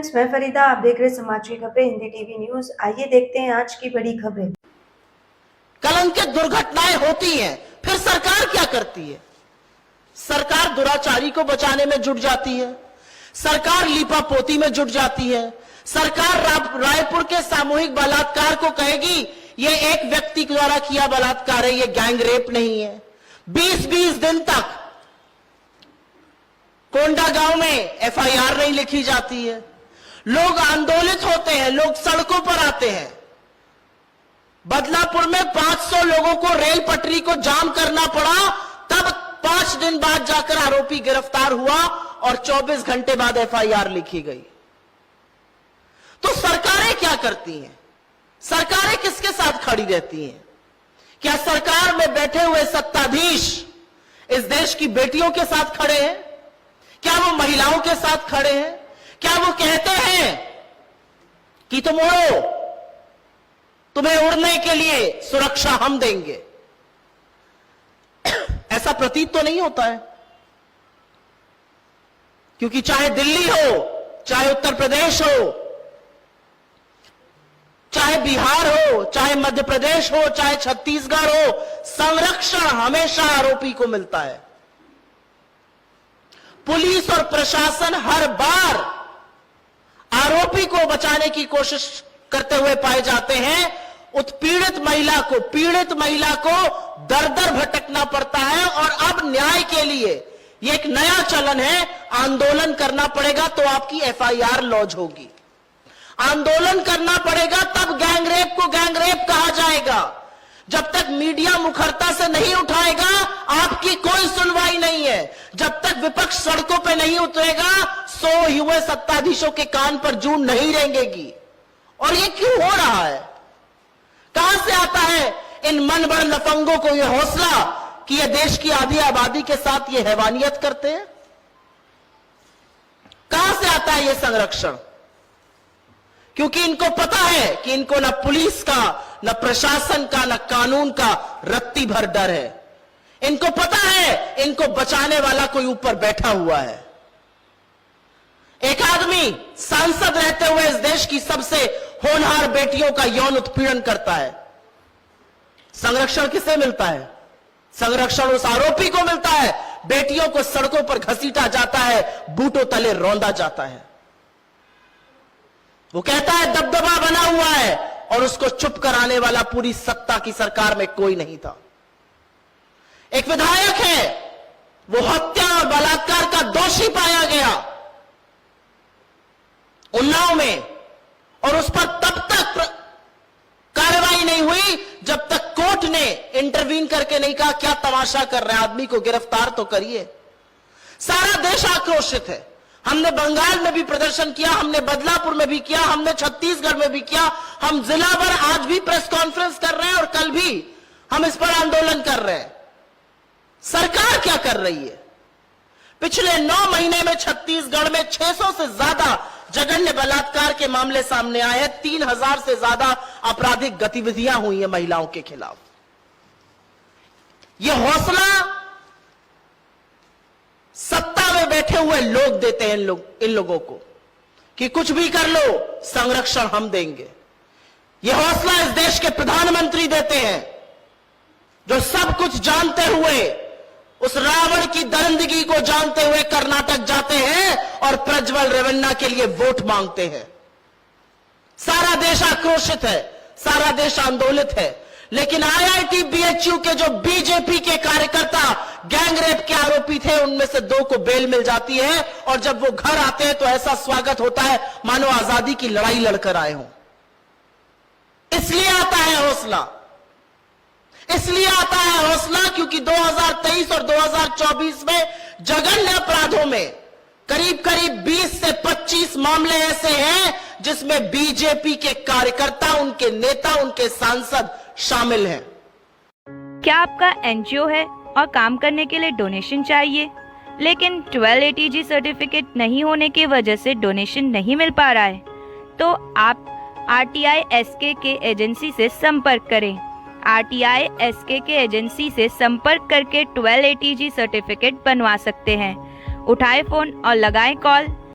Friends, मैं फरीदा, आप देख रहे समाज की खबरें हिंदी टीवी न्यूज। आइए देखते हैं आज की बड़ी खबरें। कलंकित दुर्घटनाएं होती हैं, फिर सरकार क्या करती है? सरकार दुराचारी को बचाने में जुट जाती है, सरकार लीपापोती में जुट जाती है, सरकार रायपुर के सामूहिक बलात्कार को कहेगी ये एक व्यक्ति द्वारा किया बलात्कार है, ये गैंग रेप नहीं है। 20-20 दिन तक कोंडा गांव में एफआईआर नहीं लिखी जाती है। लोग आंदोलित होते हैं, लोग सड़कों पर आते हैं। बदलापुर में 500 लोगों को रेल पटरी को जाम करना पड़ा, तब 5 दिन बाद जाकर आरोपी गिरफ्तार हुआ और 24 घंटे बाद एफआईआर लिखी गई। तो सरकारें क्या करती हैं? सरकारें किसके साथ खड़ी रहती हैं? क्या सरकार में बैठे हुए सत्ताधीश इस देश की बेटियों के साथ खड़े हैं? क्या वो महिलाओं के साथ खड़े हैं? क्या वो कहते हैं कि तुम उड़ो, तुम्हें उड़ने के लिए सुरक्षा हम देंगे? ऐसा प्रतीत तो नहीं होता है, क्योंकि चाहे दिल्ली हो, चाहे उत्तर प्रदेश हो, चाहे बिहार हो, चाहे मध्य प्रदेश हो, चाहे छत्तीसगढ़ हो, संरक्षण हमेशा आरोपी को मिलता है। पुलिस और प्रशासन हर बार आरोपी को बचाने की कोशिश करते हुए पाए जाते हैं। उत्पीड़ित महिला को, पीड़ित महिला को दर दर भटकना पड़ता है। और अब न्याय के लिए यह एक नया चलन है, आंदोलन करना पड़ेगा तो आपकी एफआईआर लॉन्च होगी। आंदोलन करना पड़ेगा तब गैंगरेप को गैंगरेप कहा जाएगा। जब तक मीडिया मुखरता से नहीं उठाएगा, आपकी कोई सुनवाई नहीं है। जब तक विपक्ष सड़कों पे नहीं उतरेगा, 100 युवा सत्ताधीशों के कान पर जून नहीं रेंगेगी। और ये क्यों हो रहा है? कहां से आता है इन मनबड़ लफंगों को यह हौसला कि यह देश की आधी आबादी के साथ ये हैवानियत करते हैं? कहां से आता है यह संरक्षण? क्योंकि इनको पता है कि इनको न पुलिस का, न प्रशासन का, न कानून का रत्ती भर डर है। इनको पता है इनको बचाने वाला कोई ऊपर बैठा हुआ है। एक आदमी सांसद रहते हुए इस देश की सबसे होनहार बेटियों का यौन उत्पीड़न करता है। संरक्षण किसे मिलता है? संरक्षण उस आरोपी को मिलता है। बेटियों को सड़कों पर घसीटा जाता है, बूटों तले रौंदा जाता है। वो कहता है दबदबा बना हुआ है, और उसको चुप कराने वाला पूरी सत्ता की सरकार में कोई नहीं था। एक विधायक है, वो हत्या और बलात्कार का दोषी पाया गया उन्नाव में, और उस पर तब तक कार्रवाई नहीं हुई जब तक कोर्ट ने इंटरवीन करके नहीं कहा क्या तमाशा कर रहे हैं, आदमी को गिरफ्तार तो करिए। सारा देश आक्रोशित है। हमने बंगाल में भी प्रदर्शन किया, हमने बदलापुर में भी किया, हमने छत्तीसगढ़ में भी किया। हम जिला भर आज भी प्रेस कॉन्फ्रेंस कर रहे हैं और कल भी हम इस पर आंदोलन कर रहे हैं। सरकार क्या कर रही है? पिछले 9 महीने में छत्तीसगढ़ में 600 से ज्यादा जघन्य बलात्कार के मामले सामने आए हैं। 3000 से ज्यादा आपराधिक गतिविधियां हुई हैं महिलाओं के खिलाफ। यह हौसला सत्ता में बैठे हुए लोग देते हैं इन लोगों को कि कुछ भी कर लो, संरक्षण हम देंगे। यह हौसला इस देश के प्रधानमंत्री देते हैं, जो सब कुछ जानते हुए, उस रावण की दरिंदगी को जानते हुए कर्नाटक जाते हैं और प्रज्वल रेवन्ना के लिए वोट मांगते हैं। सारा देश आक्रोशित है, सारा देश आंदोलित है। लेकिन आईआईटी बीएचयू के जो बीजेपी के कार्यकर्ता गैंगरेप के आरोपी थे, उनमें से 2 को बेल मिल जाती है, और जब वो घर आते हैं तो ऐसा स्वागत होता है मानो आजादी की लड़ाई लड़कर आए हों। इसलिए आता है हौसला, इसलिए आता है हौसला क्योंकि 2023 और 2024 में जघन्य अपराधों में करीब 20 से 25 मामले ऐसे हैं जिसमें बीजेपी के कार्यकर्ता, उनके नेता, उनके सांसद शामिल हैं। क्या आपका एनजीओ है और काम करने के लिए डोनेशन चाहिए, लेकिन 12 ATG सर्टिफिकेट नहीं होने की वजह से डोनेशन नहीं मिल पा रहा है? तो आप RTI SK के एजेंसी से संपर्क करें। RTI SK के एजेंसी से संपर्क करके 12 ATG सर्टिफिकेट बनवा सकते हैं। उठाए फोन और लगाएं कॉल